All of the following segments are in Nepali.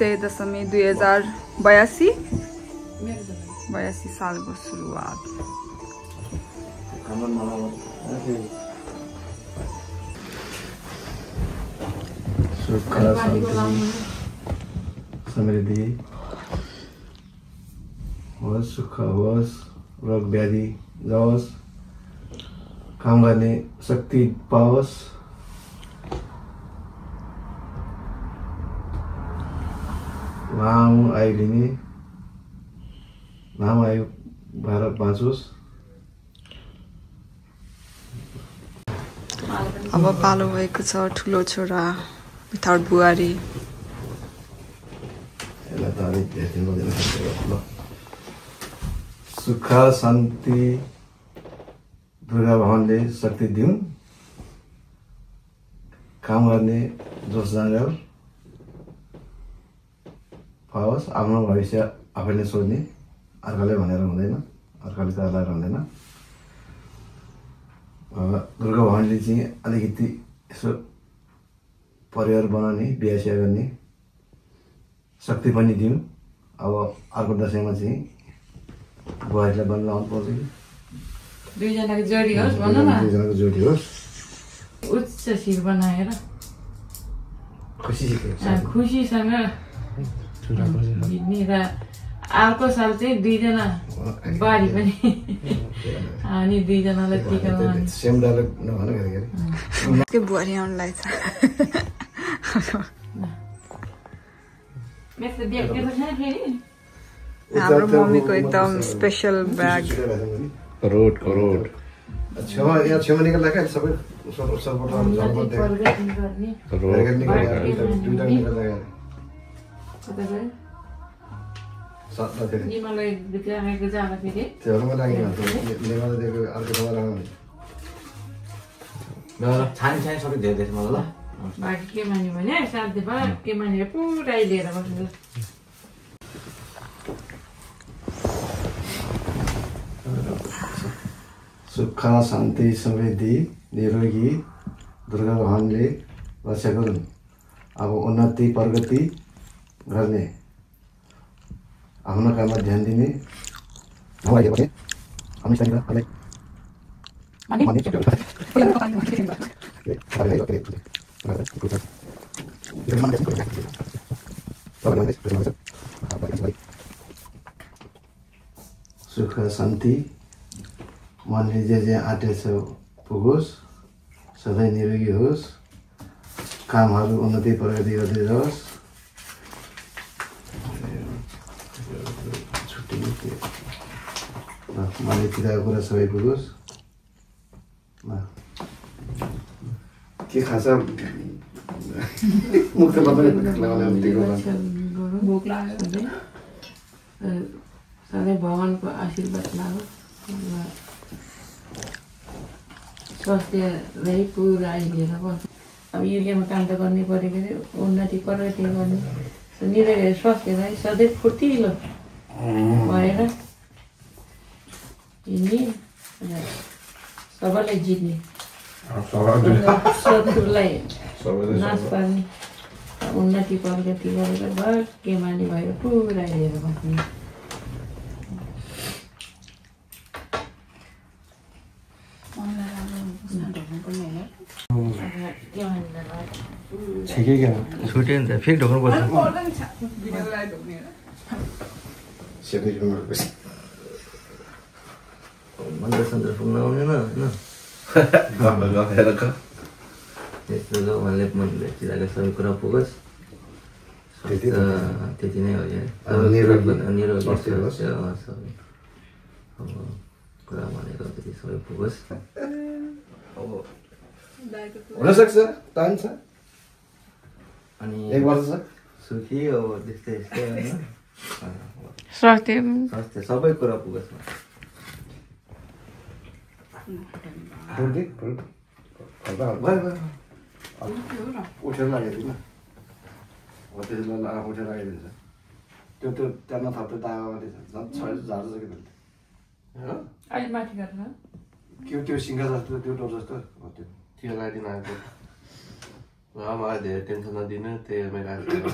विजय दशमी 2082 सालको सुरुवात। सुख शान्ति समृद्धि होस्, सुख होस्, रोग व्याधि जाओस्, काम गर्ने शक्ति पाओस्, लामो आयु लिने, लामो आयु भएर बाँचोस्। अब पालो भएको छ ठुलो छोरा विथाउट बुहारी। सुख शान्ति दुर्गा भगवानले शक्ति दिउन्, काम गर्ने जोस जाँगर पाओस्। आफ्नो भविष्य आफैले सोध्ने, अर्काले भनेर हुँदैन, अर्काले चाहलाएर हुँदैन। दुर्गा भगवानले चाहिँ अलिकति यसो परिवार बनाउने, बिहा गर्ने शक्ति पनि दिउँ। अब अर्को दशैँमा चाहिँ बुहारीलाई बन्न लाउनु पर्छ कि दुईजनाको जोडी होस्, भन न। दुईजनाको जोडी होस्, उच्च शिर बनाएर खुसीसँग जित्ने र अर्को साल चाहिँ दुईजना बारी पनि अनि दुईजनालाई टिका लगाउने। सेम डायलग नभन के बुहारी आउनुलाई छ। हाम्रो मम्मीको एकदम स्पेसल ब्याग। करोड छेउमा निकाल्दा क्या सबै छानी सबै धेरै मलाई ल। बाँकी के मान्यो भने साथी भयो, के मानेर पुरै लिएर बस्नु। सुख शान्ति समृद्धि निरोगी दुर्गा भगवानले रक्षा गरून्। अब उन्नति प्रगति गर्ने, आफ्नो काममा ध्यान दिने, सुख शान्ति मनले जे आँटेछ पुगोस्, सधैँ निरोगी होस्, कामहरू उन्नति प्रगति गर्दै जाओस्। मनले चिताएको कुरा सबै पुगोस्। के खान्छ मुख सधैँ भगवानको आशीर्वाद लाग्यो। स्वास्थ्यलाई पुरा आइदिएर बस्नु। अब युरियामा काम त गर्नै पऱ्यो के अरे, उन्नति प्रगति गर्ने निरोगी स्वास्थ्यलाई सधैँ फुर्तिलो भएर हिँड्ने, सबैलाई जित्ने, शत्रुलाई नाश पार्ने, उन्नति प्रगति गरेर भक्के मानी भएर पुरा हेरेर बस्ने। ठिकै क्या छुट्यो नि त, फेरि ढोक्नुपर्छ। मन्दिर सन्दिर पुग्न आउँदैन होइन, गफेर त्यस्तो उहाँले मनले चिराएको सबै कुरा पुगोस्। त्यति नै हो यहाँ निरोगी सबै अब कुरा भनेको त्यति सबै पुगोस्। अब हुनसक्छ, टाइम छ, अनि 1 वर्ष छ सुखी अब त्यस्तै यस्तै होइन, स्वास्थ्य सबै कुरा पुगोस्। उठेर लगाइदिनु, त्यसो उठेर लगाइदिन्छ। त्यो त्यहाँ नथप्दै दावा झन् झार्छ कि अहिले माथि गरेर त्यो सिङ्गा जस्तो त्यो डोर जस्तो त्यो लगाइदिनु आएको। मलाई धेरै टेन्सन नदिनु, त्यही मेरो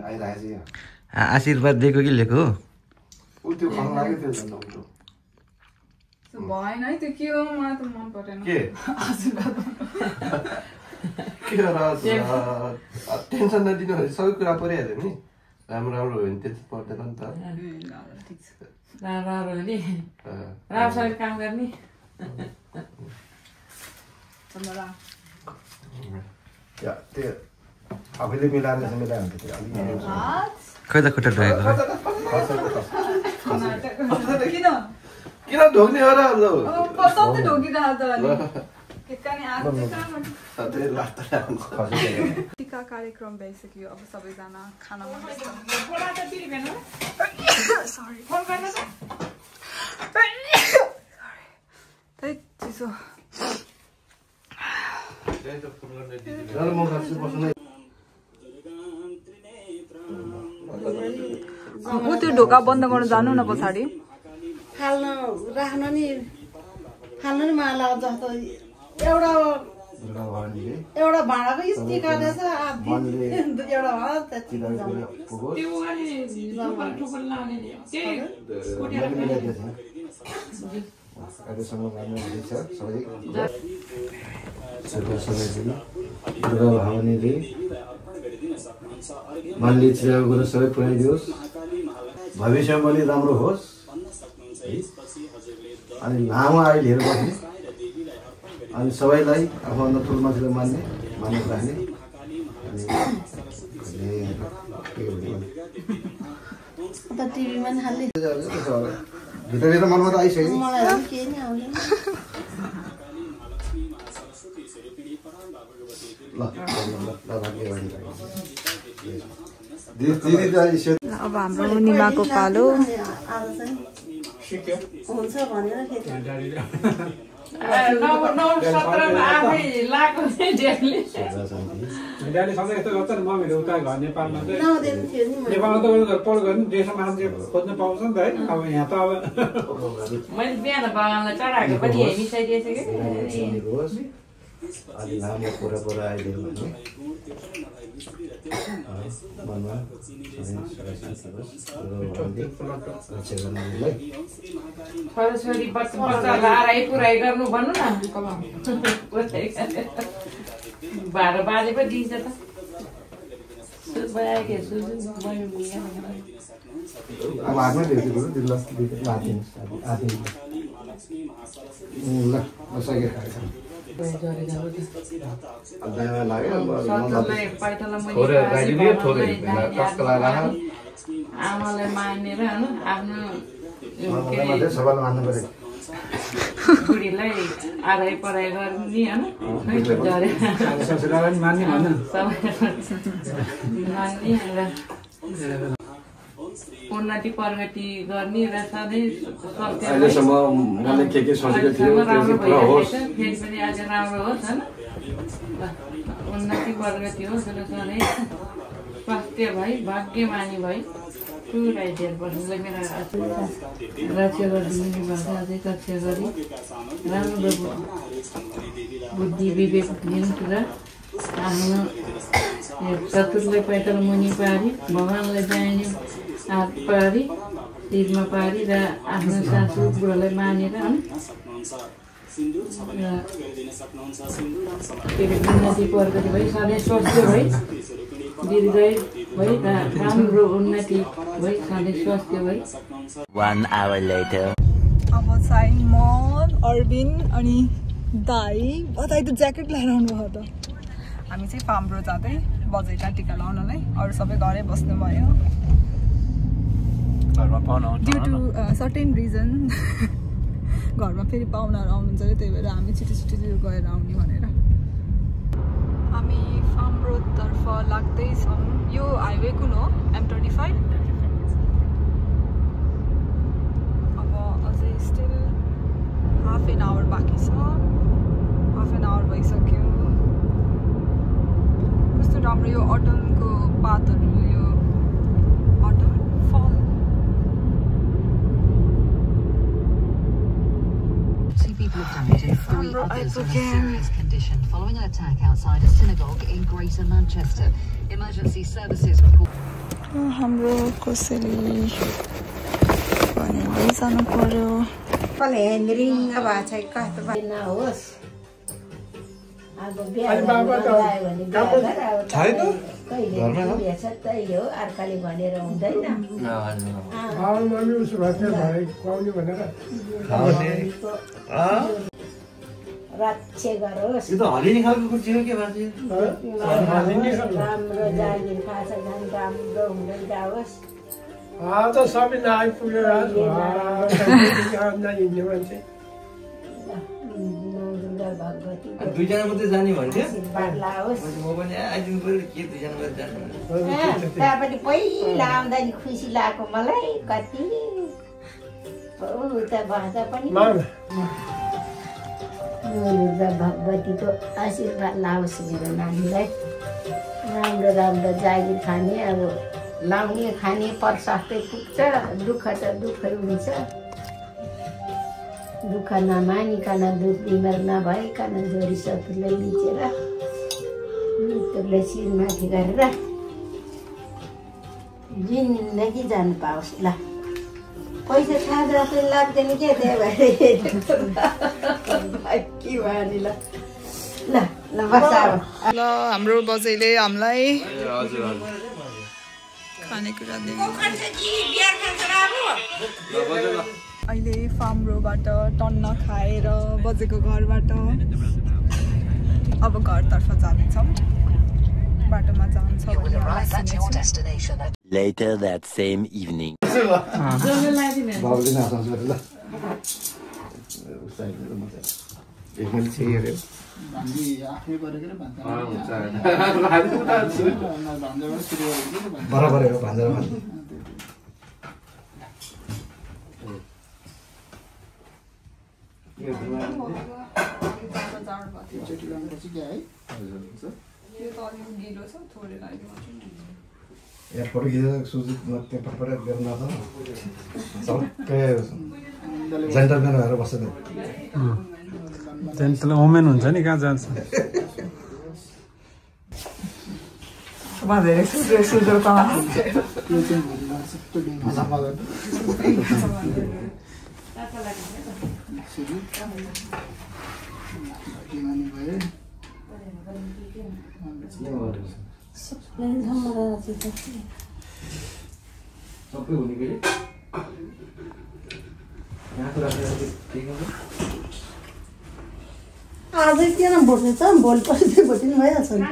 आइरहेको छ आशीर्वाद दिएको कि लिएको ऊ त्यो खानु लाग्यो थियो झन् उल्टो भएन है त्यो के हो मलाई त मन परेन के आशीर्वाद के रहस् टेन्सन नदिनु सबै कुरा परिहाल्यो नि राम्रो राम्रो हो भने त्यति पर्दैन नि त ठिक छ राम्रो हो नि राम्रोसँग काम गर्ने या त्यो आफैले मिलाएर चाहिँ मिलायो भने त्यो अलिक खै त खुट्टा ढोगेको किन किन ढोग्ने हो र सधैँ ढोकिरहेको त टिका कार्यक्रम भइसक्यो अब सबैजना खाना चिसो ऊ त्यो ढोका बन्द गर्न जानु न पछाडि राख्न नि माला जस्तो एउटा भाँडाको स्टिकर रहेछ भवानीले मनले इच्छाको कुरा सबै पुऱ्याइदियोस् भविष्यमा पनि राम्रो होस् अनि लामो आयु लिएर बस्ने अनि सबैलाई आफूभन्दा ठुलो मान्छेलाई मान्ने राख्ने अनि भित्र मनमा त आइसक्यो अब हाम्रो निमाको पालो हुन्छ भनेर इन्डियाले सधैँ यस्तो गर्छ नि मम्मीहरू उता घर नेपालमा नेपालमा त पढ गर्ने देशमा मान्छे खोज्न पाउँछ नि त है अब यहाँ त अब मैले बिहान बाबालाई चढाएको पनि मिसाइदिएछु अलि लामो कुरा आइदियो भने मनमा छोरी बच्चालाई पुऱ्याइ गर्नु भन्नु न भाडा बाले पो दिन्छ त अब हातमै भेट्यो ल बसाइके आमालाई मानेर आफ्नो सबैलाई मान्नु पर्यो बुढीलाई आधाई पढाइ गर्ने उन्नति प्रगति गर्ने र सधैँ राम्रो भइरहेको छ फेरि पनि आज राम्रो होस् होइन उन्नति प्रगति होस् र सधैँ स्वास्थ्य भई भाग्यमानी भई पुरै धेर पर्नुलाई मेरो रक्षा गरिदिनु भएको अझै रक्षा गरी राम्रो बुद्धि विवेक दिनु र आफ्नो शत्रुलाई पैदल मुनि पारी भगवान्लाई जाने हात पारी शिरमा पारी र आफ्नो सासू बुढोलाई मानेर उन्नति प्रगति भई सधैँ स्वस्थ भई दीर्घायु भई र राम्रो उन्नति भई सधैँ स्वास्थ्य भई 1 hour later अब चाहिँ म अरबिन अनि दाई बधाई त ज्याकेट लगाएर आउनुभयो त हामी चाहिँ फार्म रोड जाँदै बजैका टिका लाउनलाई अरू सबै घरै बस्नु भयो ड्यु टु सर्टेन रिजन घरमा फेरि पाहुनाहरू आउनुहुन्छ अरे त्यही भएर हामी छिटो गएर आउने भनेर हामी फार्म रोडतर्फ लाग्दैछौँ यो हाइवे कुन हो M25 अब अझै स्टिल हाफ एन आवर बाँकी छ हाफ एन आवर भइसक्यो कस्तो राम्रो यो अटमको पातहरू यो अटम फल People have died and 3 others are in serious condition following an attack outside a synagogue in Greater Manchester. Emergency services report. हाम्रो कसैले भनेर जानु पर्यो हेन्द्रिङ भएको छ कस्तो नहोस् अब बिहा त्यही हो अर्काले भनेर हुँदैन रक्षा गरोस् राम्रो जागिर खाछ झन् राम्रो हुँदै जाओस् दुईजना मात्रै जाने भन्थ्यो त्यहाँपट्टि पहिला आउँदा नि खुसी लाग्यो मलाई कति उता भाषा पनि भगवतीको आशीर्वाद लाओस् मेरो नानीलाई राम्रो राम्रो जागिर खाने अब लाउने खाने प्रशस्तै पुग्छ दुःख त दुःखै हुन्छ दुःख नमानिकन दुःख बिमार नभइकन जोडी सपुरले मिचेर मृत्युले शिरमाथि गरेर जिन्दगी जानु पाओस् ल पैसा खाँदा पनि लाग्दैन क्या त्यही भएर के भने ल ल ल बस ल हाम्रो बजैले हामीलाई खानेकुरा दिनु अहिले फार्म रोबाट टन्न खाएर बजेको घरबाट अब घरतर्फ जानेछौँ बाटोमा जान्छ Later that same evening. बराबर हो भान्जा एयरपोर्ट खिचेर सुजित पेपर परेर गर्न त सबै जेन्टलम्यान भएर बस्छ जेन्टल वुमेन हुन्छ नि कहाँ जान्छ धेरै सुझो सबै हुने के यहाँको राखेर ठिक हुन्छ आज किन भोट्ने छ भोलि पर्सि भोटिनु भइहाल्छ नि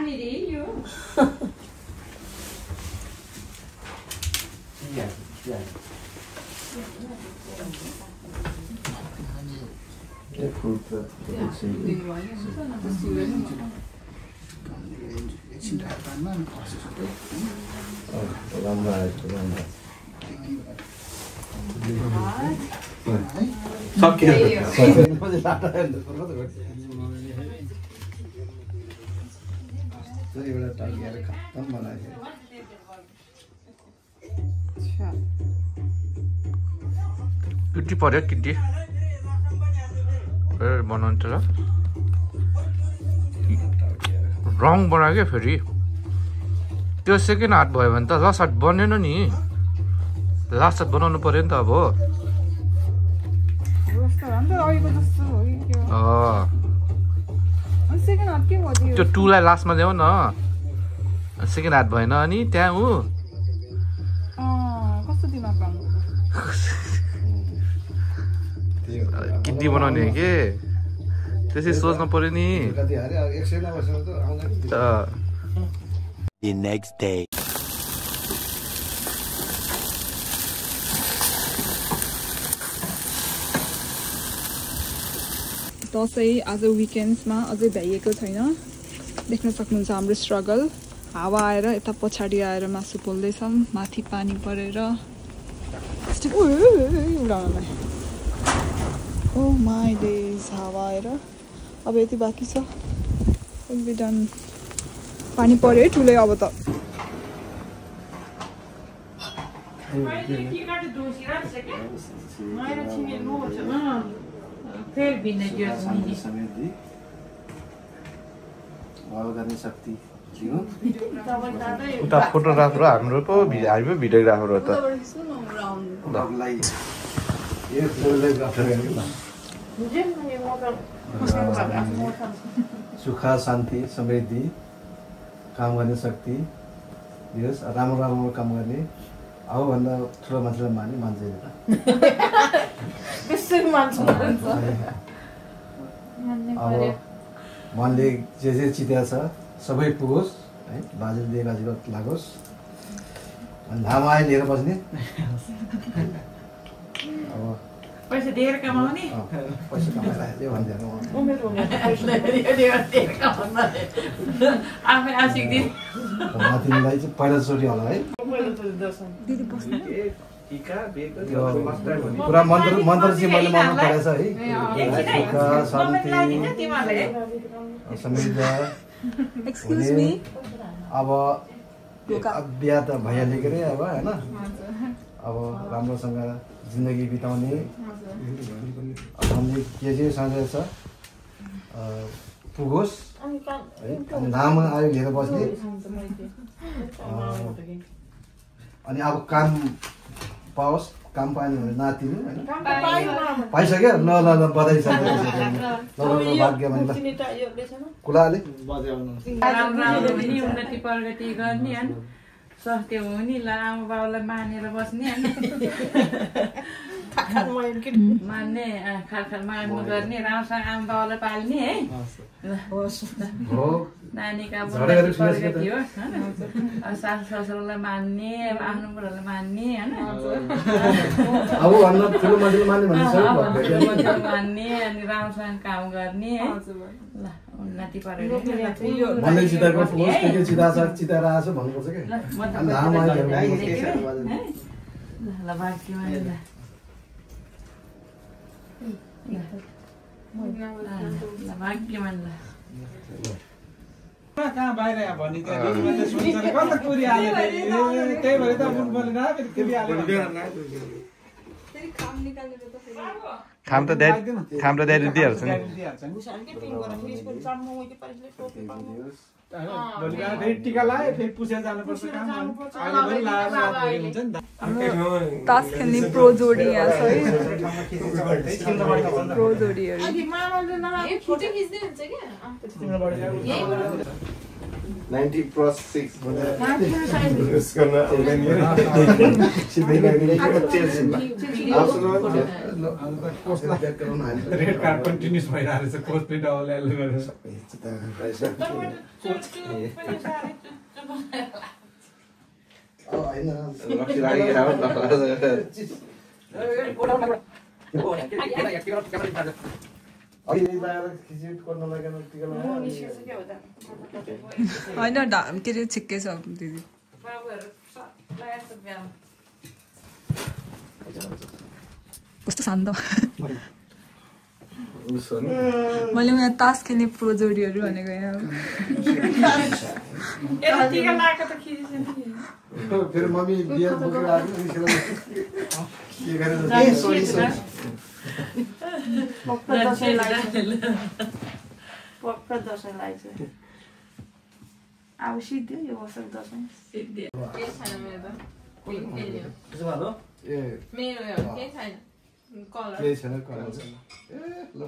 किटी पर्यो किटी बनाउँछ र रङ बनायो क्या फेरि त्यो सेकेन्ड हाट भयो भने त लास्ट हाट बनेन नि लास्ट हाट बनाउनु पर्यो नि त अब त्यो टुलाई लास्टमा ल्याऊ न सेकेन्ड हाट भएन अनि त्यहाँ ऊ किड्नी बनाउने हो के त्यसै सोच्नु पर्यो नि The next day. दसैँ आज विकेन्ड्समा अझै भ्याइएको छैन देख्न सक्नुहुन्छ हाम्रो स्ट्रगल हावा आएर यता पछाडि आएर मासु पोल्दैछौँ माथि पानी परेर उडाउनलाई ओ माई डेज हावा आएर अब यति बाँकी छ डन पानी पर्यो है ठुलै अब त गर्ने शक्ति उता फोटोग्राफर हाम्रो पो हामी पो भिडियोग्राफर हो त सुख शान्ति समृद्धि काम गर्ने शक्ति दियोस् राम्रो राम्रो काम गर्ने आफूभन्दा ठुलो मान्छेलाई माने मान्छेले अब मनले जे चितेको छ सबै पुगोस् है बाजेले दिएको आशीर्वाद लागोस् अनि लामो आयो लिएर बस्ने अब पैसा दिएर कमाउने पैसा कमाइरहेको भन्दैन आफै आशिक दिन तिमीलाई चाहिँ पहिलोचोटि होला है पुरा मन्त्र चाहिँ मैले मान्नु परेछ है सुख शान्ति समृद्ध अब बिहा त भइहाल्यो के अरे अब होइन अब राम्रोसँग जिन्दगी बिताउने हामीले के सोचेको छ पुगोस् है अनि लामो आयु लिएर बस्ने अनि अब काम पाओस् काम पाएन भने नातिनु होइन पाइसक्यो ल ल ल बधाई छ भाग्यमा कुलाले उन्नति प्रगति गर्ने स्वास्थ्य हुने ल आमा बाउलाई मानेर बस्ने मान्ने खालखाल मान्नु गर्ने राम्रोसँग आमा बाउलाई पाल्ने है नानीका प्रगति हो सासु ससुरालाई मान्ने आफ्नो बुढालाई मान्ने होइन मान्ने अनि राम्रोसँग काम गर्ने है ल उन्नति प्रगति कहाँ बाहिर भने त्यही भएर त खाम त ड्याडी दिइहाल्छ नि टिका लगायो फेरि पुछे जानुपर्छ तास खेल्ने प्रो जोडी यहाँ छ है प्रो जोडीहरू 90 + 6 रेड कार्ड कन्टिन्युस भइरहेको छ कोच पनि डबल एल गरेर होइन के अरे छिक्कै छ दिदी कस्तो शान्त मैले यहाँ तास खेल्ने प्रो जोडीहरू भनेको यहाँ फेरि मम्मी बियर बोकेर आएको पक्का दसैँलाई चाहिँ अब सिद्धियो यो वर्षको दसैँ सिद्धियो केही छैन मेरो त केही छैन कलर केही छैन कलर ए ल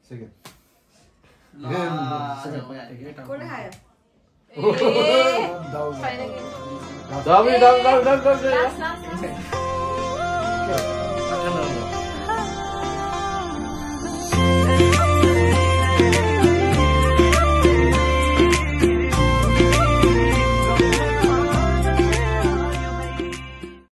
सेकेन्ड कोले खायो दाउ